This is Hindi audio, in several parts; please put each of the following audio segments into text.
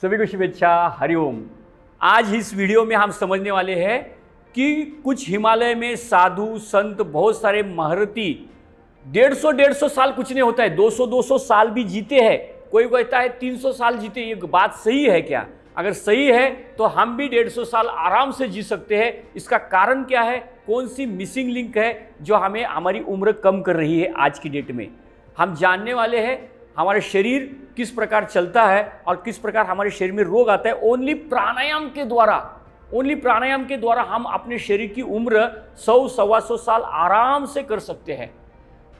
सभी को शुभेच्छा, हरिओम। आज इस वीडियो में हम समझने वाले हैं कि कुछ हिमालय में साधु संत बहुत सारे महर्षि 150 साल कुछ नहीं होता है, 200 साल भी जीते हैं। कोई कहता है 300 साल जीते। ये बात सही है क्या? अगर सही है तो हम भी 150 साल आराम से जी सकते हैं। इसका कारण क्या है? कौन सी मिसिंग लिंक है जो हमें हमारी उम्र कम कर रही है? आज की डेट में हम जानने वाले हैं हमारा शरीर किस प्रकार चलता है और किस प्रकार हमारे शरीर में रोग आता है। ओनली प्राणायाम के द्वारा हम अपने शरीर की उम्र 100-125 साल आराम से कर सकते हैं।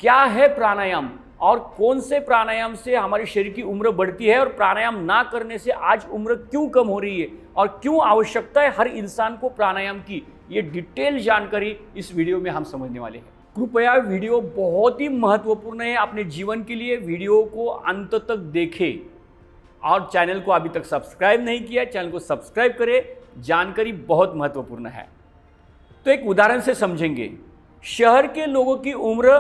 क्या है प्राणायाम और कौन से प्राणायाम से हमारे शरीर की उम्र बढ़ती है और प्राणायाम ना करने से आज उम्र क्यों कम हो रही है और क्यों आवश्यकता है हर इंसान को प्राणायाम की, ये डिटेल जानकारी इस वीडियो में हम समझने वाले हैं। कृपया वीडियो बहुत ही महत्वपूर्ण है अपने जीवन के लिए। वीडियो को अंत तक देखें और चैनल को अभी तक सब्सक्राइब नहीं किया, चैनल को सब्सक्राइब करें। जानकारी बहुत महत्वपूर्ण है। तो एक उदाहरण से समझेंगे। शहर के लोगों की उम्र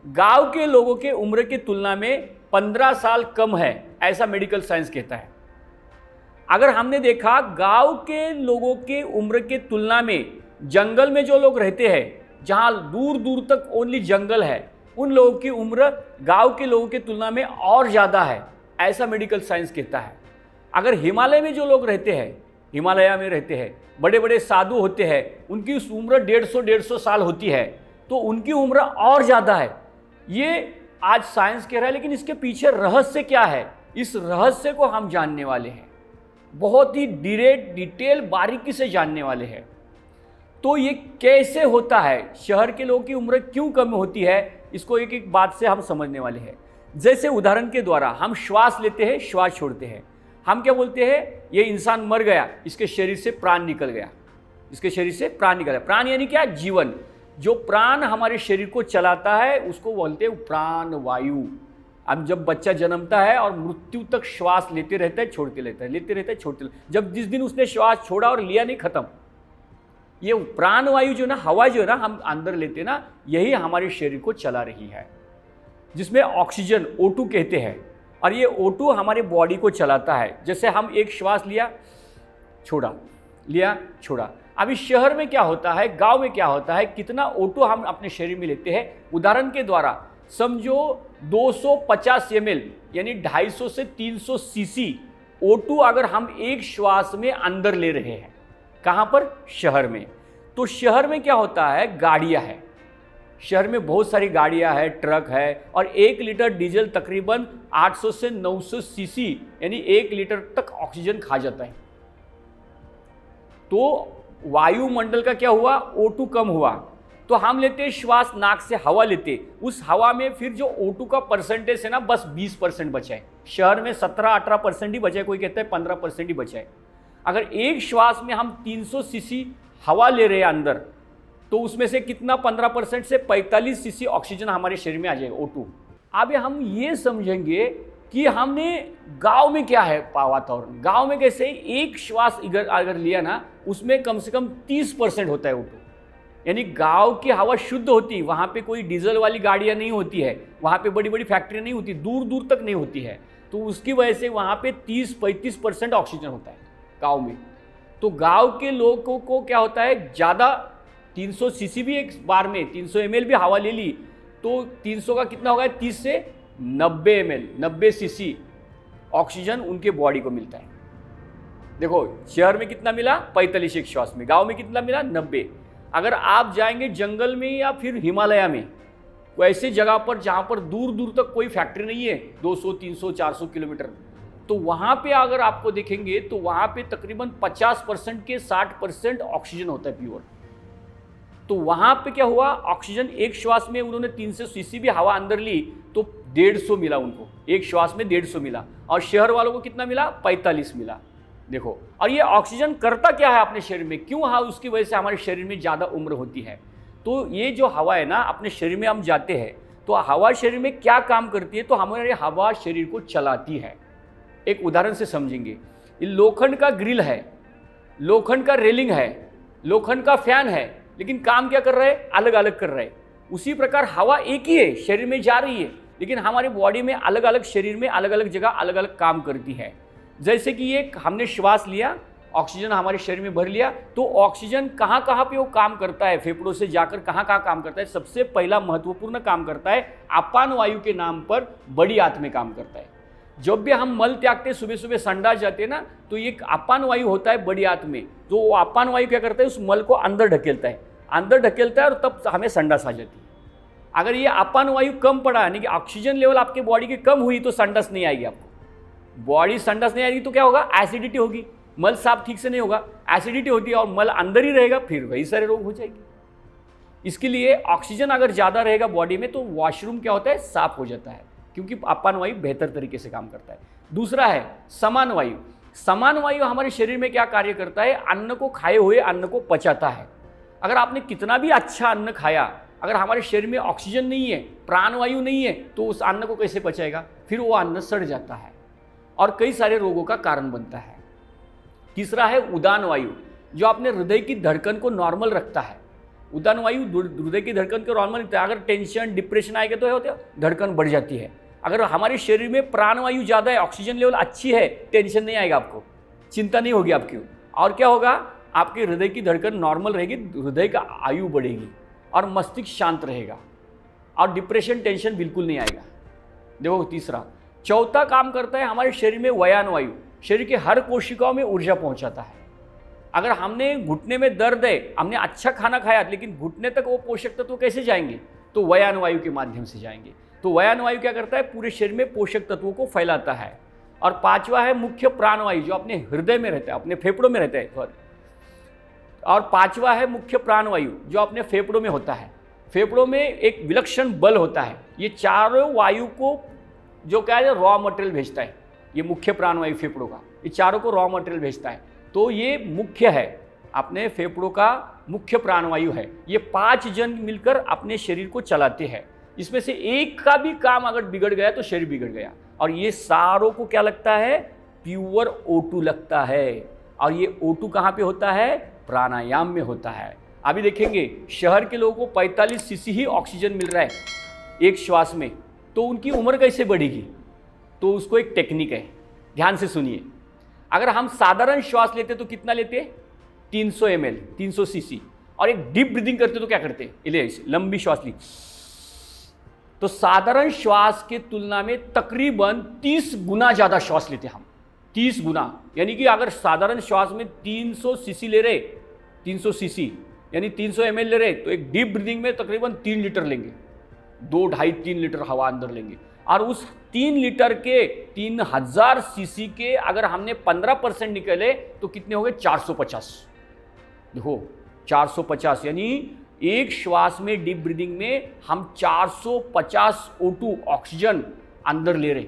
गांव के लोगों के उम्र की तुलना में 15 साल कम है, ऐसा मेडिकल साइंस कहता है। अगर हमने देखा गांव के लोगों के उम्र की तुलना में जंगल में जो लोग रहते हैं, जहां दूर दूर तक ओनली जंगल है, उन लोगों की उम्र गांव के लोगों की तुलना में और ज़्यादा है, ऐसा मेडिकल साइंस कहता है। अगर हिमालय में जो लोग रहते हैं, हिमालय में रहते हैं, बड़े बड़े साधु होते हैं, उनकी उम्र 150 साल होती है, तो उनकी उम्र और ज़्यादा है। ये आज साइंस कह रहा है, लेकिन इसके पीछे रहस्य क्या है? इस रहस्य को हम जानने वाले हैं, बहुत ही डिटेल बारीकी से जानने वाले हैं। तो ये कैसे होता है, शहर के लोगों की उम्र क्यों कम होती है, इसको एक एक बात से हम समझने वाले हैं। जैसे उदाहरण के द्वारा हम श्वास लेते हैं, श्वास छोड़ते हैं, हम क्या बोलते हैं? ये इंसान मर गया, इसके शरीर से प्राण निकल गया, इसके शरीर से प्राण निकल गया। प्राण यानी क्या? जीवन। जो प्राण हमारे शरीर को चलाता है उसको बोलते हैं प्राण वायु। अब जब बच्चा जन्मता है और मृत्यु तक श्वास लेते रहता है, छोड़ते रहता है, लेते रहता है, छोड़ते रहता है। जब जिस दिन उसने श्वास छोड़ा और लिया नहीं, खत्म। ये प्राण वायु जो ना, हवा जो ना हम अंदर लेते ना, यही हमारे शरीर को चला रही है, जिसमें ऑक्सीजन O2 कहते हैं। और ये O2 हमारे बॉडी को चलाता है। जैसे हम एक श्वास लिया, छोड़ा, लिया, छोड़ा। अभी शहर में क्या होता है, गांव में क्या होता है, कितना O2 हम अपने शरीर में लेते हैं? उदाहरण के द्वारा समझो 250 ml यानी 250 से 300 cc O2 अगर हम एक श्वास में अंदर ले रहे हैं, कहां पर? शहर में। तो शहर में क्या होता है? गाड़ियां हैं, शहर में बहुत सारी गाड़ियां हैं, ट्रक है, और 1 लीटर डीजल तकरीबन 800 से 900 cc यानी 1 लीटर तक ऑक्सीजन खा जाता है। तो वायुमंडल का क्या हुआ? O2 कम हुआ। तो हम लेते हैं श्वास, नाक से हवा लेते, उस हवा में फिर जो O2 का परसेंटेज है ना, बस 20% बचा है। शहर में 17-18% ही बचा है, कोई कहता है 15% ही बचा है। अगर एक श्वास में हम 300 cc हवा ले रहे हैं अंदर, तो उसमें से कितना? 15% से 45 cc ऑक्सीजन हमारे शरीर में आ जाएगा, O2। अब हम ये समझेंगे कि हमने गांव में क्या है वातावरण। गांव में कैसे एक श्वास अगर लिया ना, उसमें कम से कम 30% होता है O2, यानी गांव की हवा शुद्ध होती है। वहाँ पे कोई डीजल वाली गाड़ियाँ नहीं होती है, वहाँ पे बड़ी बड़ी फैक्ट्रियाँ नहीं होती, दूर दूर तक नहीं होती है। तो उसकी वजह से वहाँ पे 30-35% ऑक्सीजन होता है गाँव में। तो गाँव के लोगों को क्या होता है? ज़्यादा 300 cc भी एक बार में 300 ml भी हवा ले ली, तो 300 का कितना होगा? 30 से 90 ml, 90 cc ऑक्सीजन उनके बॉडी को मिलता है। देखो शहर में कितना मिला? 45 एक श्वास में। गांव में कितना मिला? 90। अगर आप जाएंगे जंगल में या फिर हिमालय में, कोई ऐसी जगह पर जहां पर दूर दूर तक कोई फैक्ट्री नहीं है, 200, 300, 400 किलोमीटर, तो वहां पे अगर आपको देखेंगे तो वहां पे तकरीबन 50% के 60% ऑक्सीजन होता है, प्योर। तो वहां पे क्या हुआ? ऑक्सीजन एक श्वास में उन्होंने 300 cc भी हवा अंदर ली तो 150 मिला उनको, एक श्वास में 150 मिला। और शहर वालों को कितना मिला? 45 मिला। देखो, और ये ऑक्सीजन करता क्या है अपने शरीर में? क्यों? हाँ, उसकी वजह से हमारे शरीर में ज़्यादा उम्र होती है। तो ये जो हवा है ना, अपने शरीर में हम जाते हैं तो हवा शरीर में क्या काम करती है? तो हमारे हवा शरीर को चलाती है। एक उदाहरण से समझेंगे। ये लोखंड का ग्रिल है, लोखंड का रेलिंग है, लोखंड का फैन है, लेकिन काम क्या कर रहे हैं? अलग अलग कर रहे हैं। उसी प्रकार हवा एक ही है, शरीर में जा रही है, लेकिन हमारी बॉडी में अलग अलग, शरीर में अलग अलग जगह अलग अलग काम करती है। जैसे कि ये हमने श्वास लिया, ऑक्सीजन हमारे शरीर में भर लिया, तो ऑक्सीजन कहाँ कहाँ पे वो काम करता है, फेफड़ों से जाकर कहाँ कहाँ काम करता है। सबसे पहला महत्वपूर्ण काम करता है अपान वायु के नाम पर बड़ी आंत में काम करता है। जब भी हम मल त्यागते हैं, सुबह सुबह संडास जाते हैं ना, तो ये अपान वायु होता है बड़ी आंत में, तो वो अपान वायु क्या करता है, उस मल को अंदर ढकेलता है और तब हमें संडास आ जाती है। अगर ये अपान वायु कम पड़ा, यानी कि ऑक्सीजन लेवल आपके बॉडी की कम हुई, तो संडास नहीं आएगी आपको। बॉडी संडास नहीं आएगी तो क्या होगा, एसिडिटी होगी, मल साफ ठीक से नहीं होगा, एसिडिटी होती है और मल अंदर ही रहेगा, फिर वही सारे रोग हो जाएंगे। इसके लिए ऑक्सीजन अगर ज़्यादा रहेगा बॉडी में तो वॉशरूम क्या होता है, साफ हो जाता है, क्योंकि अपान वायु बेहतर तरीके से काम करता है। दूसरा है समान वायु। समान वायु हमारे शरीर में क्या कार्य करता है, अन्न को खाए हुए अन्न को पचाता है। अगर आपने कितना भी अच्छा अन्न खाया, अगर हमारे शरीर में ऑक्सीजन नहीं है, प्राणवायु नहीं है, तो उस अन्न को कैसे पचाएगा, फिर वो अन्न सड़ जाता है और कई सारे रोगों का कारण बनता है। तीसरा है उदान वायु, जो अपने हृदय की धड़कन को नॉर्मल रखता है। उदान वायु हृदय की धड़कन को नॉर्मल रखता है। अगर टेंशन डिप्रेशन आएगा तो होता है धड़कन बढ़ जाती है। अगर हमारे शरीर में प्राणवायु ज़्यादा है, ऑक्सीजन लेवल अच्छी है, टेंशन नहीं आएगा आपको, चिंता नहीं होगी आपकी। और क्या होगा, आपके हृदय की धड़कन नॉर्मल रहेगी, हृदय का आयु बढ़ेगी और मस्तिष्क शांत रहेगा और डिप्रेशन टेंशन बिल्कुल नहीं आएगा। देखो तीसरा। चौथा काम करता है हमारे शरीर में वयान वायु, शरीर के हर कोशिकाओं में ऊर्जा पहुंचाता है। अगर हमने घुटने में दर्द है, हमने अच्छा खाना खाया, लेकिन घुटने तक वो पोषक तत्व कैसे जाएंगे, तो वयान वायु के माध्यम से जाएंगे। तो वयान वायु क्या करता है, पूरे शरीर में पोषक तत्वों को फैलाता है। और पांचवा है मुख्य प्राणवायु, जो अपने हृदय में रहता है, अपने फेफड़ों में रहता है, सॉरी। और पांचवा है मुख्य प्राणवायु, जो अपने फेफड़ों में होता है। फेफड़ों में एक विलक्षण बल होता है, ये चारों वायु को जो क्या है रॉ मटेरियल भेजता है। ये मुख्य प्राणवायु फेफड़ों का, ये चारों को रॉ मटेरियल भेजता है। तो ये मुख्य है, अपने फेफड़ों का मुख्य प्राणवायु है। ये 5 जन मिलकर अपने शरीर को चलाते हैं। इसमें से एक का भी काम अगर बिगड़ गया तो शरीर बिगड़ गया। और ये सारों को क्या लगता है, प्योर O2 लगता है। और ये O2 कहाँ पे होता है, प्राणायाम में होता है। अभी देखेंगे शहर के लोगों को 45 सीसी ही ऑक्सीजन मिल रहा है एक श्वास में, तो उनकी उम्र कैसे बढ़ेगी। तो उसको एक टेक्निक है, ध्यान से सुनिए। अगर हम साधारण श्वास लेते तो कितना लेते, 300 ml 300 सीसी, और एक डीप ब्रीदिंग करते तो क्या करते, लंबी श्वास ली, तो साधारण श्वास के तुलना में तकरीबन 30 गुना ज़्यादा श्वास लेते हम, 30 गुना। यानी कि अगर साधारण श्वास में 300 सीसी ले रहे, 300 सीसी यानी 300 ml ले रहे, तो एक डीप ब्रीदिंग में तकरीबन 3 लीटर लेंगे, 2-2.5-3 लीटर हवा अंदर लेंगे। और उस 3 लीटर के 3000 सीसी के अगर हमने 15% निकले तो कितने हो गए, 450। देखो 450, यानी एक श्वास में डीप ब्रीदिंग में हम 450 O2 ऑक्सीजन अंदर ले रहे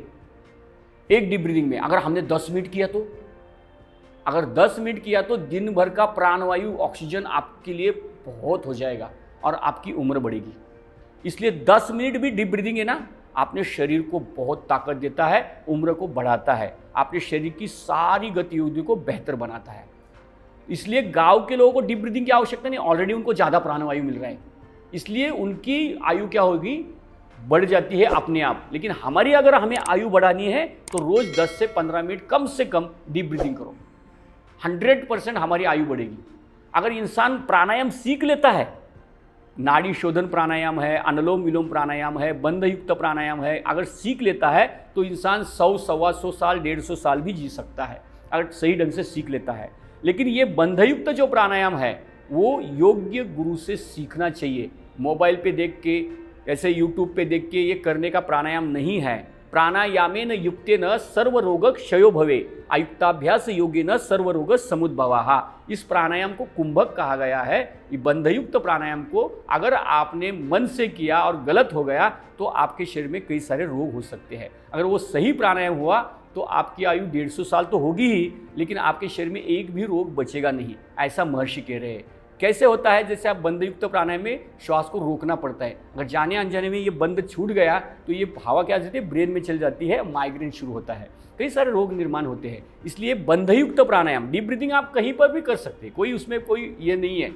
एक डीप ब्रीदिंग में। अगर हमने 10 मिनट किया तो, अगर 10 मिनट किया तो दिन भर का प्राणवायु ऑक्सीजन आपके लिए बहुत हो जाएगा और आपकी उम्र बढ़ेगी। इसलिए 10 मिनट भी डीप ब्रीदिंग है ना, अपने शरीर को बहुत ताकत देता है, उम्र को बढ़ाता है, अपने शरीर की सारी गतिविधियों को बेहतर बनाता है। इसलिए गांव के लोगों को डीप ब्रीदिंग की आवश्यकता नहीं, ऑलरेडी उनको ज़्यादा प्राणवायु मिल रहा है, इसलिए उनकी आयु क्या होगी, बढ़ जाती है अपने आप। लेकिन हमारी अगर हमें आयु बढ़ानी है तो रोज़ 10 से 15 मिनट कम से कम डीप ब्रीदिंग करो, 100% हमारी आयु बढ़ेगी। अगर इंसान प्राणायाम सीख लेता है, नाड़ी शोधन प्राणायाम है, अनुलोम विलोम प्राणायाम है, बंधयुक्त प्राणायाम है, अगर सीख लेता है तो इंसान 100, 125 साल, 150 साल भी जी सकता है, अगर सही ढंग से सीख लेता है। लेकिन ये बंधयुक्त जो प्राणायाम है वो योग्य गुरु से सीखना चाहिए। मोबाइल पे देख के, ऐसे यूट्यूब पे देख के ये करने का प्राणायाम नहीं है। प्राणायामेन युक्तेन सर्वरोग क्षयो भवे, आयुक्ताभ्यास योगेन सर्वरोग समुद्भवाः। इस प्राणायाम को कुंभक कहा गया है। ये बंधयुक्त प्राणायाम को अगर आपने मन से किया और गलत हो गया तो आपके शरीर में कई सारे रोग हो सकते हैं। अगर वो सही प्राणायाम हुआ तो आपकी आयु 150 साल तो होगी ही, लेकिन आपके शरीर में एक भी रोग बचेगा नहीं, ऐसा महर्षि कह रहे हैं। कैसे होता है, जैसे आप बंधयुक्त प्राणायाम में श्वास को रोकना पड़ता है, अगर जाने अनजाने में ये बंद छूट गया तो ये हवा क्या जाती है, ब्रेन में चल जाती है, माइग्रेन शुरू होता है, कई सारे रोग निर्माण होते हैं। इसलिए बंधयुक्त प्राणायाम, डीप ब्रीदिंग आप कहीं पर भी कर सकते हैं, कोई उसमें कोई ये नहीं है।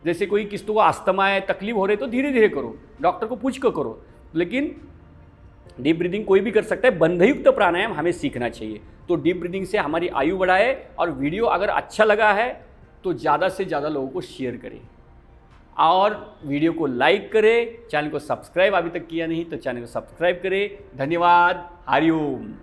जैसे कोई किसी को अस्थमा है, तकलीफ हो रही है तो धीरे धीरे करो, डॉक्टर को पूछ कर करो, लेकिन डीप ब्रीदिंग कोई भी कर सकता है, बंधयुक्त प्राणायाम हमें सीखना चाहिए। तो डीप ब्रीदिंग से हमारी आयु बढ़ाए, और वीडियो अगर अच्छा लगा है तो ज़्यादा से ज़्यादा लोगों को शेयर करें, और वीडियो को लाइक करें। चैनल को सब्सक्राइब अभी तक किया नहीं तो चैनल को सब्सक्राइब करें। धन्यवाद। हरिओम।